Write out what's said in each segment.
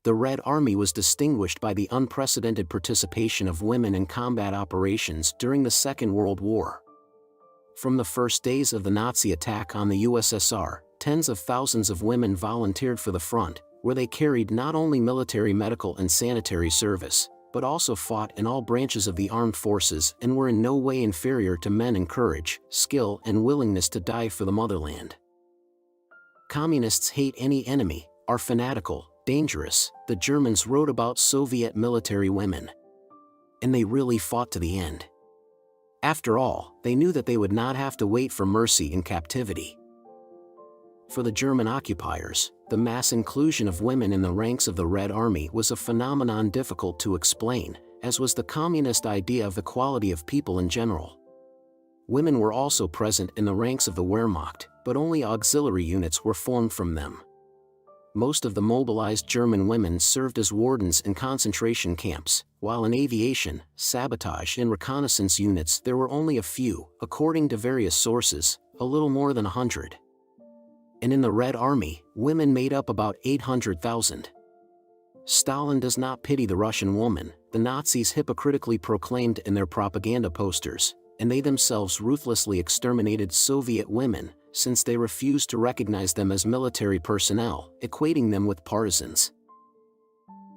The Red Army was distinguished by the unprecedented participation of women in combat operations during the Second World War. From the first days of the Nazi attack on the USSR, tens of thousands of women volunteered for the front, where they carried not only military, medical and sanitary service, but also fought in all branches of the armed forces and were in no way inferior to men in courage, skill and willingness to die for the motherland. Communists hate any enemy, are fanatical, dangerous, the Germans wrote about Soviet military women. And they really fought to the end. After all, they knew that they would not have to wait for mercy in captivity. For the German occupiers, the mass inclusion of women in the ranks of the Red Army was a phenomenon difficult to explain, as was the communist idea of equality of people in general. Women were also present in the ranks of the Wehrmacht, but only auxiliary units were formed from them. Most of the mobilized German women served as wardens in concentration camps, while in aviation, sabotage and reconnaissance units there were only a few, according to various sources, a little more than 100. And in the Red Army, women made up about 800,000. Stalin does not pity the Russian woman, the Nazis hypocritically proclaimed in their propaganda posters, and they themselves ruthlessly exterminated Soviet women, since they refused to recognize them as military personnel, equating them with partisans.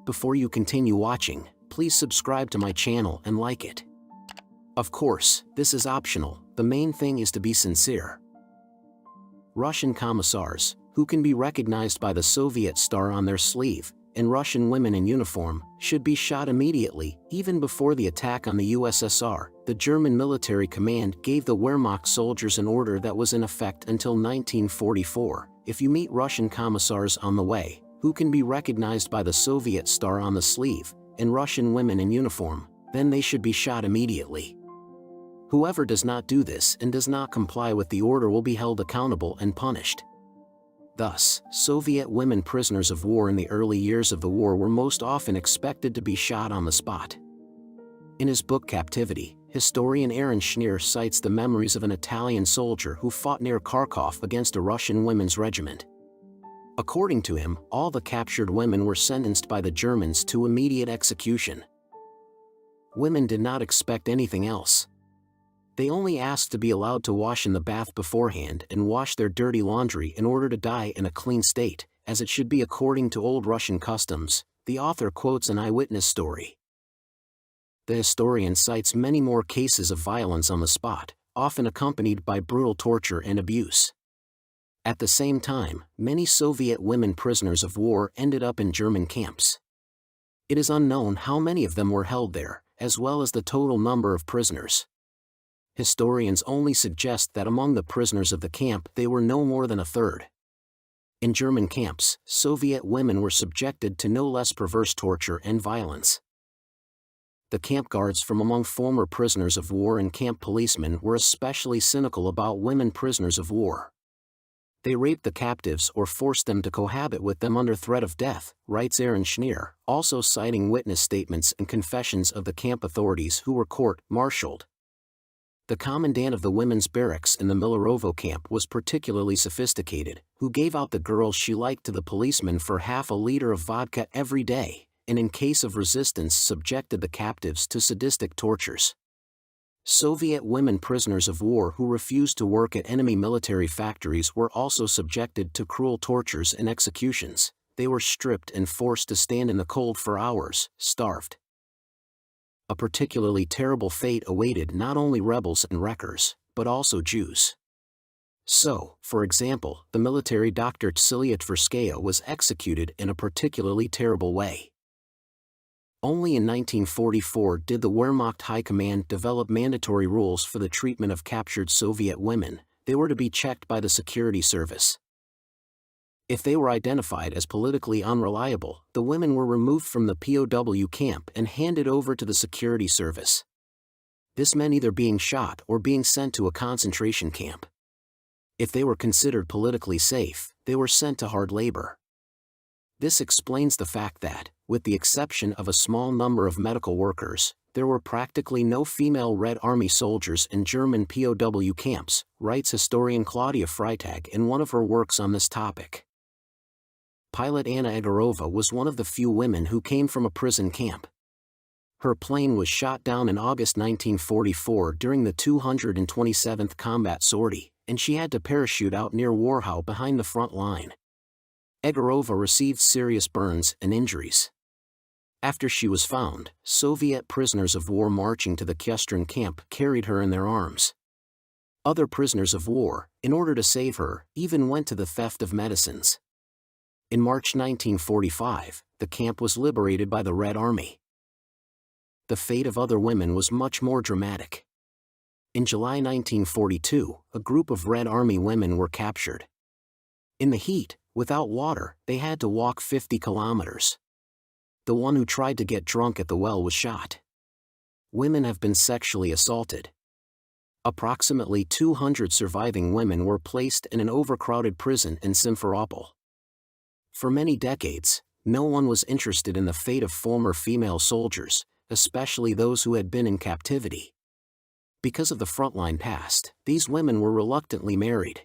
Before you continue watching, please subscribe to my channel and like it. Of course, this is optional, the main thing is to be sincere. Russian commissars, who can be recognized by the Soviet star on their sleeve, and Russian women in uniform, should be shot immediately. Even before the attack on the USSR, the German military command gave the Wehrmacht soldiers an order that was in effect until 1944. If you meet Russian commissars on the way, who can be recognized by the Soviet star on the sleeve, and Russian women in uniform, then they should be shot immediately. Whoever does not do this and does not comply with the order will be held accountable and punished. Thus, Soviet women prisoners of war in the early years of the war were most often expected to be shot on the spot. In his book Captivity, historian Aaron Schneer cites the memories of an Italian soldier who fought near Kharkov against a Russian women's regiment. According to him, all the captured women were sentenced by the Germans to immediate execution. Women did not expect anything else. They only asked to be allowed to wash in the bath beforehand and wash their dirty laundry in order to die in a clean state, as it should be according to old Russian customs. The author quotes an eyewitness story. The historian cites many more cases of violence on the spot, often accompanied by brutal torture and abuse. At the same time, many Soviet women prisoners of war ended up in German camps. It is unknown how many of them were held there, as well as the total number of prisoners. Historians only suggest that among the prisoners of the camp they were no more than a third. In German camps, Soviet women were subjected to no less perverse torture and violence. The camp guards from among former prisoners of war and camp policemen were especially cynical about women prisoners of war. They raped the captives or forced them to cohabit with them under threat of death, writes Aaron Schneer, also citing witness statements and confessions of the camp authorities who were court-martialed. The commandant of the women's barracks in the Milarovo camp was particularly sophisticated, who gave out the girls she liked to the policemen for half a liter of vodka every day, and in case of resistance subjected the captives to sadistic tortures. Soviet women prisoners of war who refused to work at enemy military factories were also subjected to cruel tortures and executions. They were stripped and forced to stand in the cold for hours, starved. A particularly terrible fate awaited not only rebels and wreckers, but also Jews. So, for example, the military doctor Tsilia Tverskaya was executed in a particularly terrible way. Only in 1944 did the Wehrmacht High Command develop mandatory rules for the treatment of captured Soviet women. They were to be checked by the security service. If they were identified as politically unreliable, the women were removed from the POW camp and handed over to the security service. This meant either being shot or being sent to a concentration camp. If they were considered politically safe, they were sent to hard labor. This explains the fact that, with the exception of a small number of medical workers, there were practically no female Red Army soldiers in German POW camps, writes historian Claudia Freitag in one of her works on this topic. pilot Anna Egorova was one of the few women who came from a prison camp. Her plane was shot down in August 1944 during the 227th Combat Sortie, and she had to parachute out near Warhau behind the front line. Egorova received serious burns and injuries. After she was found, Soviet prisoners of war marching to the Kestrin camp carried her in their arms. Other prisoners of war, in order to save her, even went to the theft of medicines. In March 1945, the camp was liberated by the Red Army. The fate of other women was much more dramatic. In July 1942, a group of Red Army women were captured. In the heat, without water, they had to walk 50 kilometers. The one who tried to get drunk at the well was shot. Women have been sexually assaulted. Approximately 200 surviving women were placed in an overcrowded prison in Simferopol. For many decades, no one was interested in the fate of former female soldiers, especially those who had been in captivity. Because of the frontline past, these women were reluctantly married.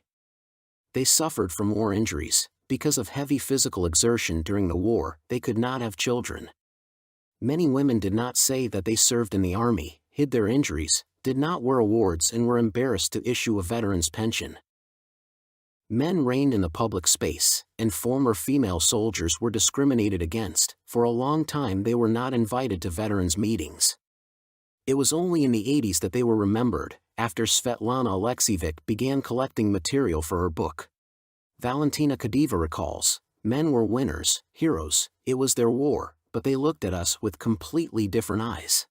They suffered from war injuries. Because of heavy physical exertion during the war, they could not have children. Many women did not say that they served in the army, hid their injuries, did not wear awards, and were embarrassed to issue a veteran's pension. Men reigned in the public space, and former female soldiers were discriminated against. For a long time they were not invited to veterans' meetings. It was only in the 80s that they were remembered, after Svetlana Alexievich began collecting material for her book. Valentina Kadeva recalls, "Men were winners, heroes, it was their war, but they looked at us with completely different eyes.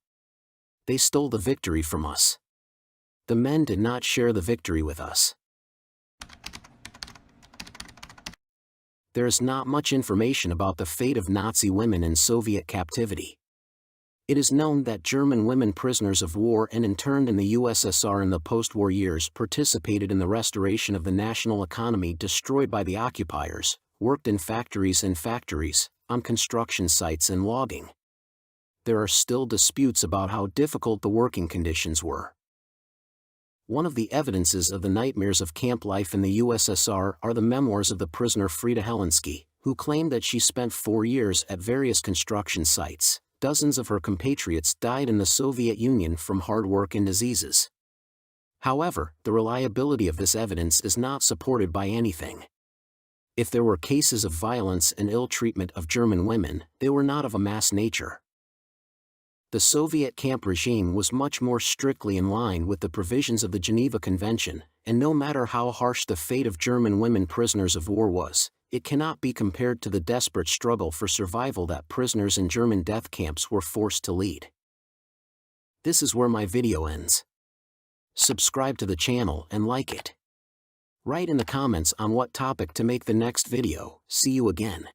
They stole the victory from us. The men did not share the victory with us." There is not much information about the fate of Nazi women in Soviet captivity. It is known that German women prisoners of war and interned in the USSR in the post-war years participated in the restoration of the national economy destroyed by the occupiers, worked in factories, on construction sites and logging. There are still disputes about how difficult the working conditions were. One of the evidences of the nightmares of camp life in the USSR are the memoirs of the prisoner Frida Helensky, who claimed that she spent 4 years at various construction sites. Dozens of her compatriots died in the Soviet Union from hard work and diseases. However, the reliability of this evidence is not supported by anything. If there were cases of violence and ill treatment of German women, they were not of a mass nature. The Soviet camp regime was much more strictly in line with the provisions of the Geneva Convention, and no matter how harsh the fate of German women prisoners of war was, it cannot be compared to the desperate struggle for survival that prisoners in German death camps were forced to lead. This is where my video ends. Subscribe to the channel and like it. Write in the comments on what topic to make the next video. See you again.